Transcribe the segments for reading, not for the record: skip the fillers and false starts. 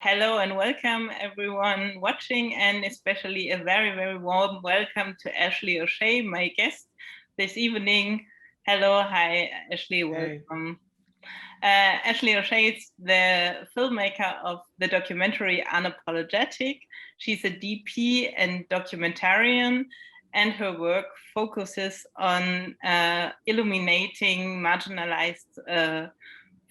Hello and welcome everyone watching, and especially a very, very warm welcome to Ashley O'Shea, my guest this evening. Hello, hi, Ashley, welcome. Ashley O'Shea is the filmmaker of the documentary Unapologetic. She's a DP and documentarian, and her work focuses on illuminating marginalized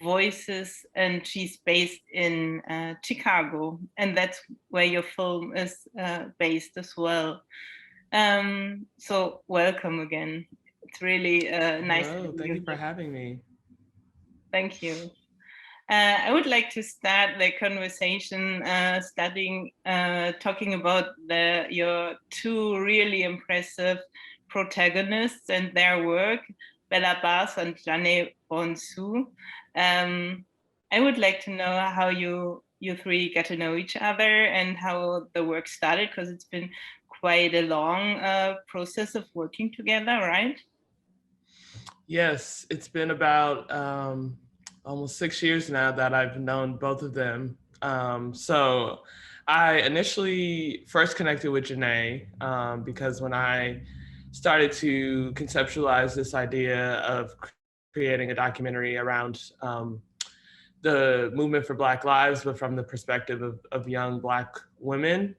voices, and she's based in Chicago, and that's where your film is based as well. So welcome again. It's really nice. Hello, thank you for having me. Thank you. I would like to start the conversation talking about your two really impressive protagonists and their work, Bella Bars and Jane Bonsu. I would like to know how you three get to know each other and how the work started, because it's been quite a long process of working together, right? Yes, it's been about almost 6 years now that I've known both of them. So I initially first connected with Janae because when I started to conceptualize this idea of creating a documentary around the movement for Black lives, but from the perspective of young Black women,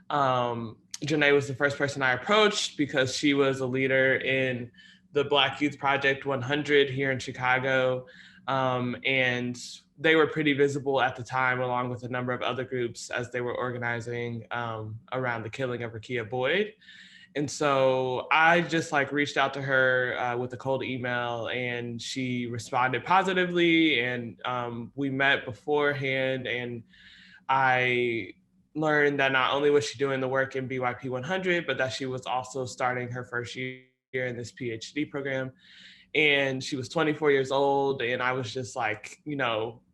Janae was the first person I approached because she was a leader in the Black Youth Project 100 here in Chicago. And they were pretty visible at the time, along with a number of other groups as they were organizing around the killing of Rekia Boyd. And so I just reached out to her with a cold email, and she responded positively. And we met beforehand, and I learned that not only was she doing the work in BYP 100, but that she was also starting her first year in this PhD program. And she was 24 years old. And I was just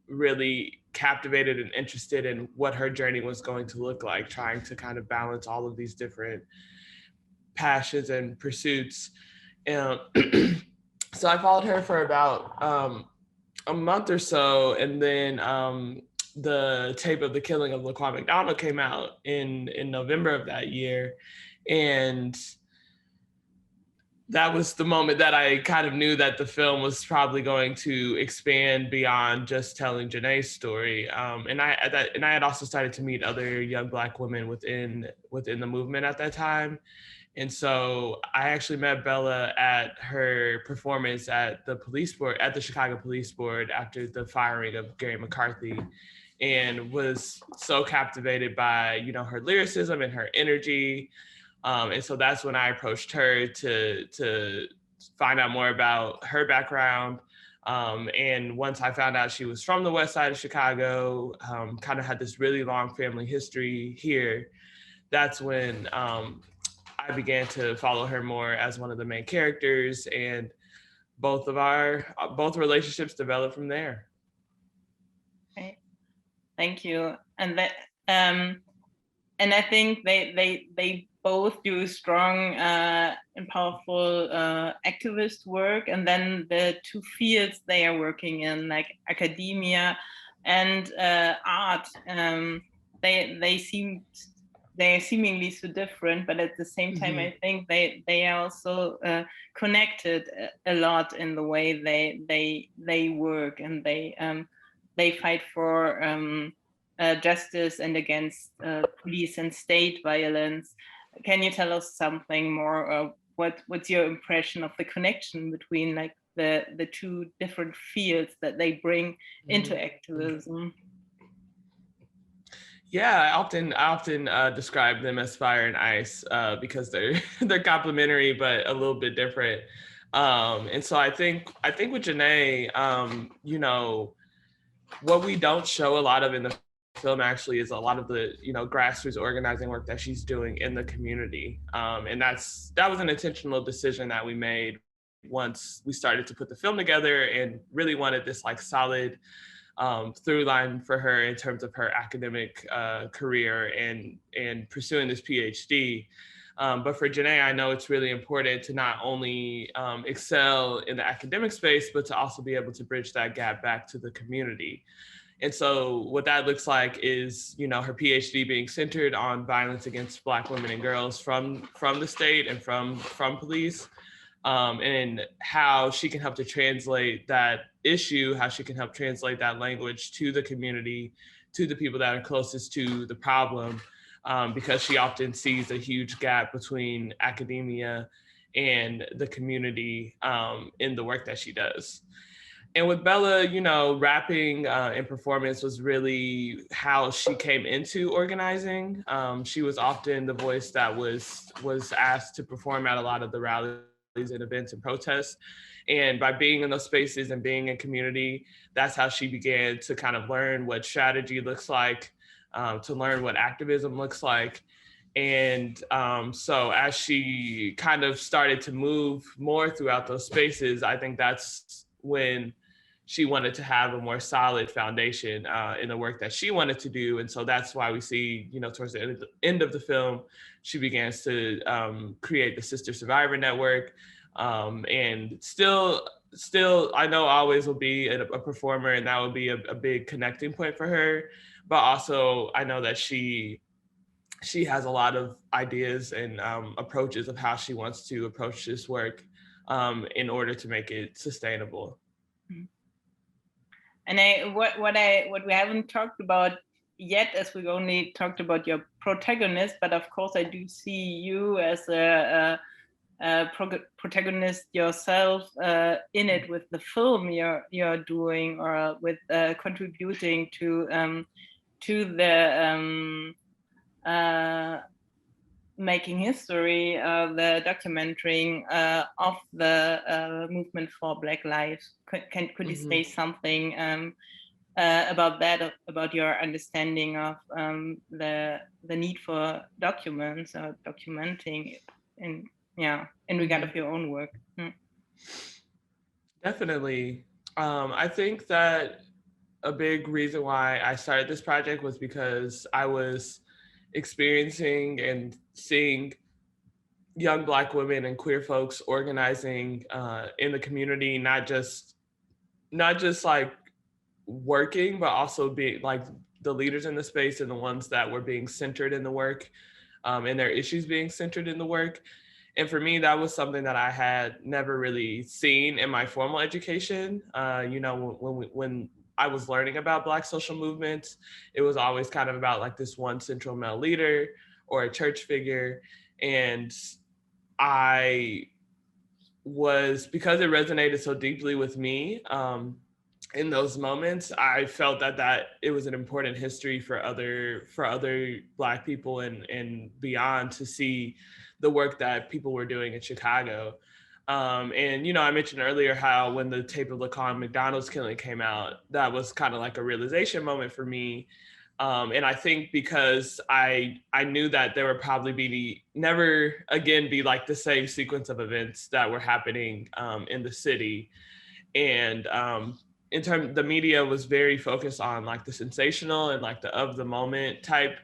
really captivated and interested in what her journey was going to look like, trying to kind of balance all of these different passions and pursuits. And so I followed her for about a month or so. And then the tape of the killing of Laquan McDonald came out in November of that year. And that was the moment that I kind of knew that the film was probably going to expand beyond just telling Janae's story. And I had also started to meet other young Black women within the movement at that time. And so I actually met Bella at her performance at the Chicago Police Board after the firing of Gary McCarthy, and was so captivated by, her lyricism and her energy. And so that's when I approached her to find out more about her background. And once I found out she was from the West Side of Chicago, kind of had this really long family history here, that's when I began to follow her more as one of the main characters, and both relationships developed from there. Okay. Thank you. And and I think they both do strong and powerful activist work, and then the two fields they are working in, like academia and art, they're seemingly so different, but at the same time, I think they are also connected a lot in the way they work, and they fight for justice and against police and state violence. Can you tell us something more? What's your impression of the connection between the two different fields that they bring into activism? Yeah, I often describe them as fire and ice because they're complementary but a little bit different. And so I think with Janae, what we don't show a lot of in the film actually is a lot of the grassroots organizing work that she's doing in the community, and that was an intentional decision that we made once we started to put the film together, and really wanted this solid through line for her in terms of her academic career and pursuing this PhD. But for Janae, I know it's really important to not only excel in the academic space, but to also be able to bridge that gap back to the community. And so what that looks like is, you know, her PhD being centered on violence against Black women and girls from the state and from police, and how she can help to translate that issue, how she can help translate that language to the community, to the people that are closest to the problem, because she often sees a huge gap between academia and the community in the work that she does. And with Bella, you know, rapping and performance was really how she came into organizing. She was often the voice that was asked to perform at a lot of the rallies and events and protests. And by being in those spaces and being in community, that's how she began to kind of learn what strategy looks like, to learn what activism looks like. And so as she kind of started to move more throughout those spaces, I think that's when she wanted to have a more solid foundation in the work that she wanted to do. And so that's why we see, you know, towards the end of the film, she begins to create the Sister Survivor Network. And still, I know always will be a performer, and that will be a big connecting point for her. But also, I know that she has a lot of ideas and approaches of how she wants to approach this work in order to make it sustainable. And what we haven't talked about yet, as we only talked about your protagonist, but of course I do see you as a protagonist yourself in it with the film you're doing, or with contributing to the making history, the documenting of the movement for Black Lives. Could you say something about that, about your understanding of the need for documents or documenting in regard of your own work? Definitely. I think that a big reason why I started this project was because I was experiencing and seeing young Black women and queer folks organizing in the community, not just like working, but also being like the leaders in the space and the ones that were being centered in the work, and their issues being centered in the work. And for me, that was something that I had never really seen in my formal education. You know, when I was learning about Black social movements, it was always kind of about like this one central male leader or a church figure. And I was, because it resonated so deeply with me, in those moments, I felt that it was an important history for other Black people and beyond to see the work that people were doing in Chicago. And, you know, I mentioned earlier how when the tape of Laquan McDonald's killing came out, that was kind of like a realization moment for me. And I think because I knew that there would probably never again be like the same sequence of events that were happening in the city. And in terms, the media was very focused on like the sensational and like the of the moment type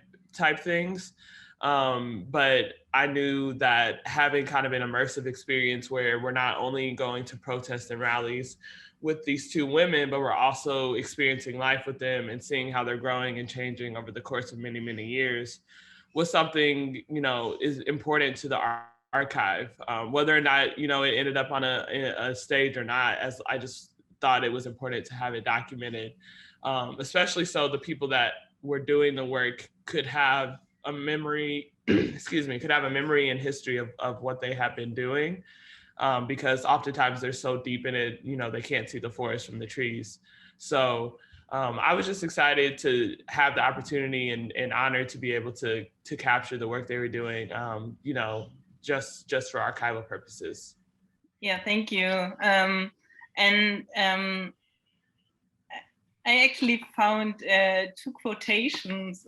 things. But I knew that having kind of an immersive experience where we're not only going to protest and rallies with these two women, but we're also experiencing life with them and seeing how they're growing and changing over the course of many, many years was something, you know, is important to the archive. Whether or not, you know, it ended up on a stage or not, as I just thought it was important to have it documented, especially so the people that were doing the work could have a memory, could have a memory and history of what they have been doing. Because oftentimes they're so deep in it, you know, they can't see the forest from the trees. So I was just excited to have the opportunity and honored to be able to capture the work they were doing, you know, just for archival purposes. Yeah, thank you. I actually found two quotations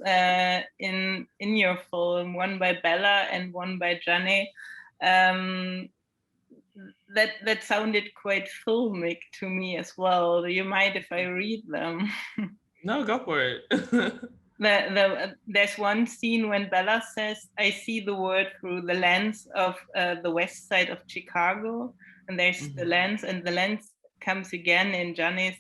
in your film, one by Bella and one by Jane, that sounded quite filmic to me as well. Do you mind if I read them? No, go for it. There's one scene when Bella says, "I see the world through the lens of the west side of Chicago," and there's the lens, and the lens comes again in Jane's.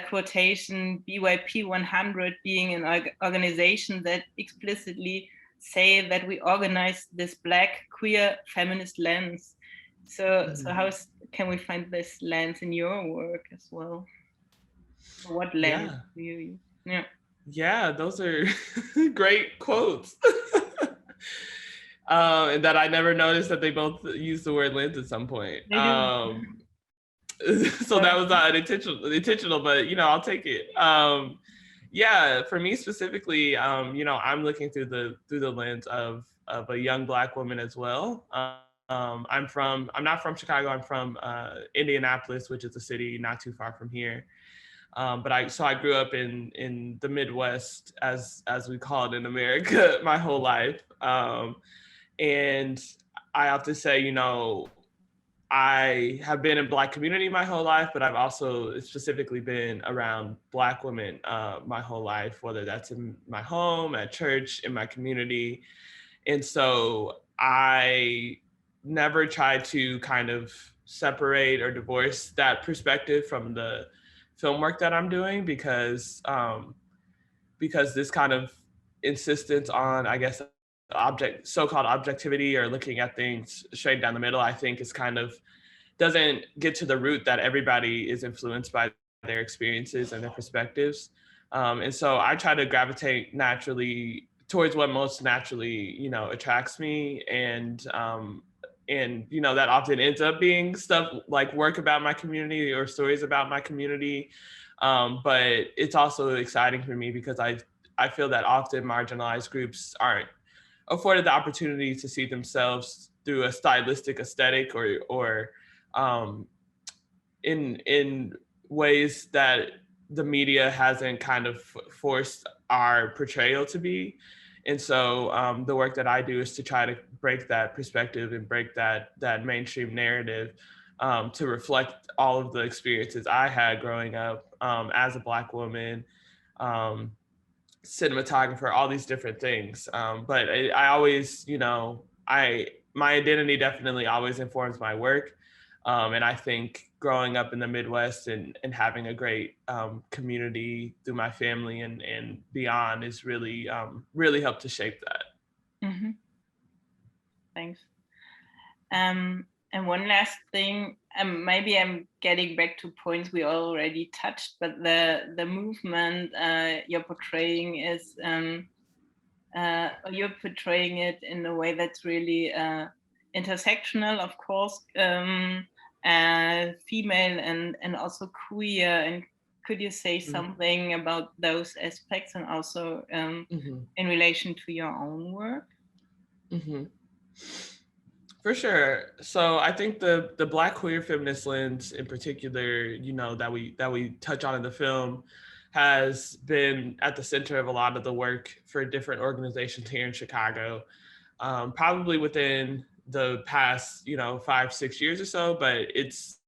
quotation BYP 100 being an organization that explicitly say that we organize this Black queer feminist lens. So how can we find this lens in your work as well? What lens do you use? Yeah, those are great quotes. And that I never noticed that they both used the word lens at some point. So that was not intentional, but I'll take it. Yeah, for me specifically, I'm looking through the lens of a young Black woman as well. I'm not from Chicago. I'm from Indianapolis, which is a city not too far from here. But I grew up in the Midwest, as we call it in America, my whole life. And I often say, I have been in Black community my whole life, but I've also specifically been around Black women my whole life, whether that's in my home, at church, in my community. And so I never tried to kind of separate or divorce that perspective from the film work that I'm doing, because this kind of insistence on, I guess, so-called objectivity, or looking at things straight down the middle, I think is kind of doesn't get to the root that everybody is influenced by their experiences and their perspectives. And so I try to gravitate naturally towards what most naturally, attracts me. And that often ends up being stuff like work about my community or stories about my community. But it's also exciting for me because I feel that often marginalized groups aren't afforded the opportunity to see themselves through a stylistic aesthetic, or in ways that the media hasn't kind of forced our portrayal to be. And so the work that I do is to try to break that perspective and break that mainstream narrative, to reflect all of the experiences I had growing up as a Black woman, cinematographer, all these different things. But I always, my identity definitely always informs my work. And I think growing up in the Midwest and having a great community through my family and beyond is really, really helped to shape that. Mm-hmm. Thanks. And one last thing, maybe I'm getting back to points we already touched, but the movement you're portraying is, you're portraying it in a way that's really intersectional, of course, female and also queer. And could you say something about those aspects and also in relation to your own work? For sure. So I think the Black queer feminist lens in particular, that we touch on in the film, has been at the center of a lot of the work for different organizations here in Chicago, probably within the past, 5-6 years or so. But it's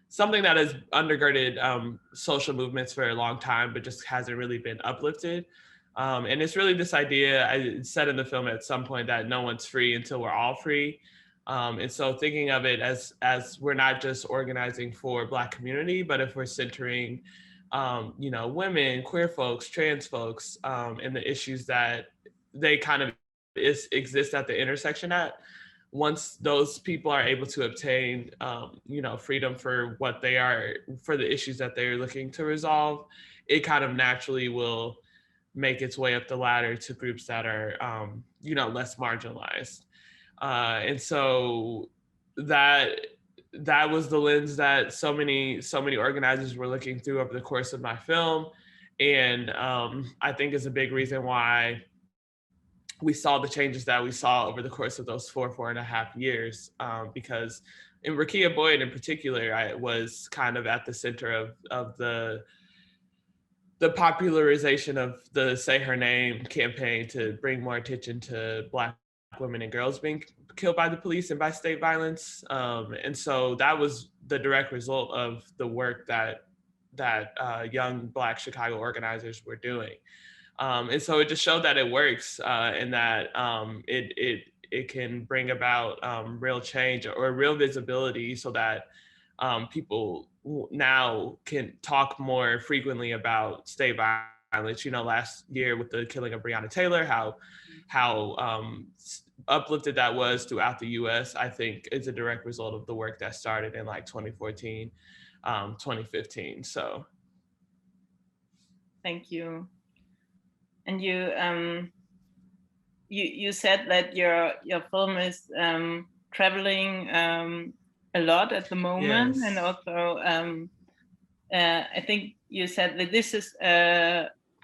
something that has undergirded social movements for a long time, but just hasn't really been uplifted. And it's really this idea, I said in the film at some point, that no one's free until we're all free. And so thinking of it as we're not just organizing for Black community, but if we're centering, women, queer folks, trans folks, and the issues that they kind of exist at the intersection at. Once those people are able to obtain, freedom for what they are, for the issues that they're looking to resolve, it kind of naturally will make its way up the ladder to groups that are, less marginalized. And so that was the lens that so many organizers were looking through over the course of my film. And I think is a big reason why we saw the changes that we saw over the course of those 4.5 years, because in Rakia Boyd in particular, I was kind of at the center of the popularization of the Say Her Name campaign to bring more attention to Black women and girls being killed by the police and by state violence. And so that was the direct result of the work that young Black Chicago organizers were doing. And so it just showed that it works, and that it can bring about real change or real visibility, so that people now can talk more frequently about state violence. Last year with the killing of Breonna Taylor, how uplifted that was throughout the U.S. I think is a direct result of the work that started in like 2014, 2015. So, thank you. And you said that your film is traveling a lot at the moment, yes. and also I think you said that this is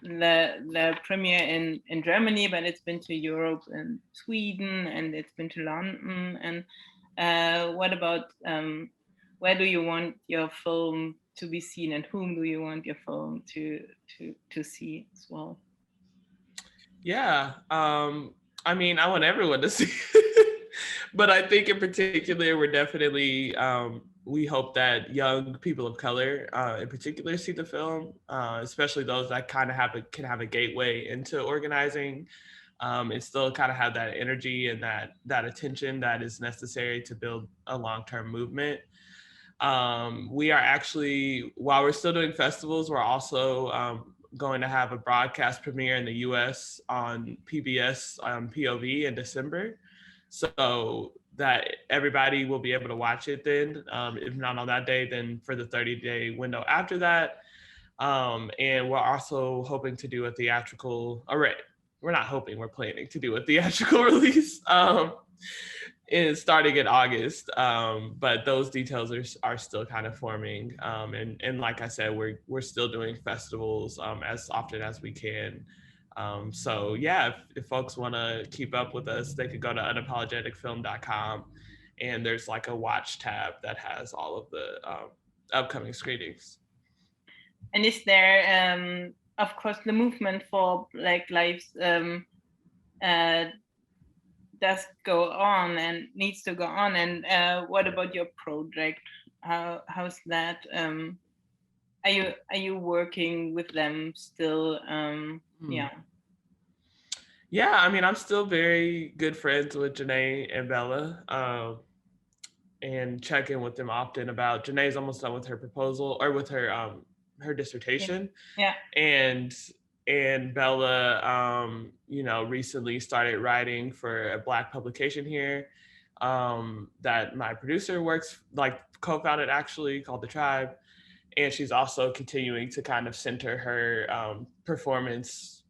the premiere in Germany, but it's been to Europe and Sweden, and it's been to London. And what about where do you want your film to be seen, and whom do you want your film to see as well? Yeah. I mean, I want everyone to see it. But I think in particular, we're definitely, we hope that young people of color in particular see the film, especially those that kind of can have a gateway into organizing and still kind of have that energy and that attention that is necessary to build a long-term movement. We are actually, while we're still doing festivals, we're also going to have a broadcast premiere in the US on PBS POV in December. So that everybody will be able to watch it then. If not on that day, then for the 30-day window after that. And we're also hoping to do a theatrical, we're not hoping, we're planning to do a theatrical release. Starting in August, but those details are still kind of forming. And like I said, we're still doing festivals as often as we can. So yeah, if folks want to keep up with us, they could go to unapologeticfilm.com, and there's like a watch tab that has all of the upcoming screenings. And is there, of course, the movement for Black Lives does go on and needs to go on. And what about your project? How's that? Are you working with them still? Yeah. Yeah, I mean, I'm still very good friends with Janae and Bella, and check in with them often about. Janae's almost done with her proposal or with her dissertation. Yeah. And Bella, recently started writing for a Black publication here that my producer co-founded actually, called The Tribe. And she's also continuing to kind of center her performance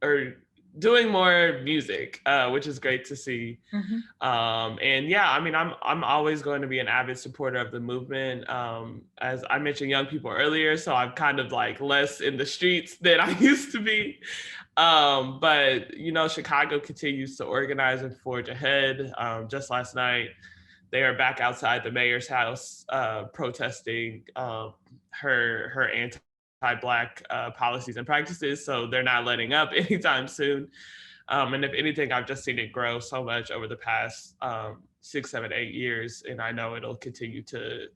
or doing more music, which is great to see. Mm-hmm. And yeah, I mean, I'm always going to be an avid supporter of the movement. As I mentioned young people earlier, so I'm kind of like less in the streets than I used to be. But Chicago continues to organize and forge ahead. Just last night, they are back outside the mayor's house protesting her anti-Black policies and practices. So they're not letting up anytime soon. And if anything, I've just seen it grow so much over the past 6, 7, 8 years, and I know it'll continue to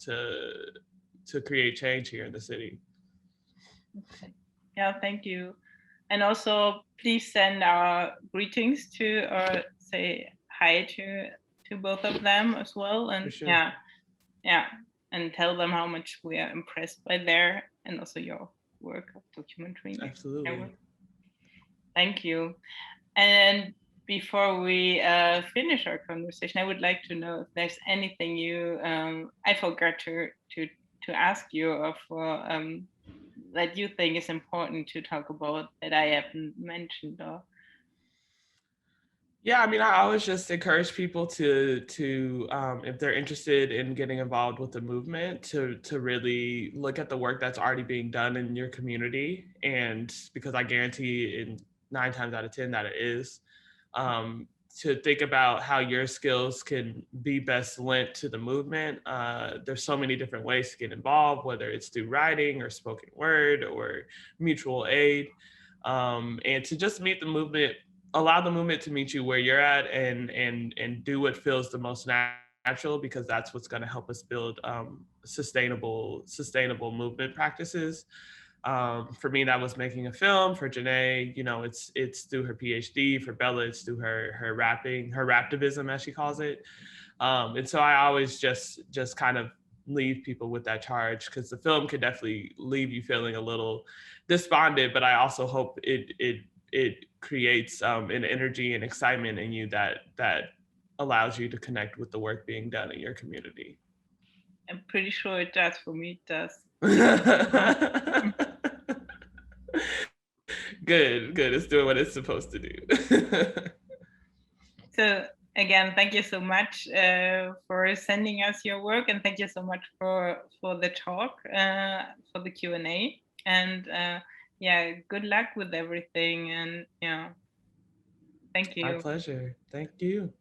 create change here in the city. Okay. Yeah, thank you. And also, please send our greetings to, or say hi to both of them as well. And sure. yeah, and tell them how much we are impressed by their and also your work of documentary. Absolutely. Thank you. And before we finish our conversation, I would like to know if there's anything I forgot to ask you, or for that you think is important to talk about that I haven't mentioned. Or yeah, I mean, I always just encourage people to if they're interested in getting involved with the movement, to really look at the work that's already being done in your community, and because I guarantee in 9 times out of 10 that it is, to think about how your skills can be best lent to the movement. There's so many different ways to get involved, whether it's through writing or spoken word or mutual aid, and to just meet the movement. Allow the movement to meet you where you're at, and do what feels the most natural, because that's what's going to help us build sustainable movement practices. For me, that was making a film. For Janae, it's through her PhD. For Bella, it's through her rapping, her raptivism, as she calls it. And so I always just kind of leave people with that charge, because the film can definitely leave you feeling a little despondent, but I also hope it creates an energy and excitement in you that allows you to connect with the work being done in your community. I'm pretty sure it does. For me, it does. Good. It's doing what it's supposed to do. So again, thank you so much for sending us your work, and thank you so much for the talk, for the Q&A, and yeah, good luck with everything, and yeah, thank you. My pleasure. Thank you.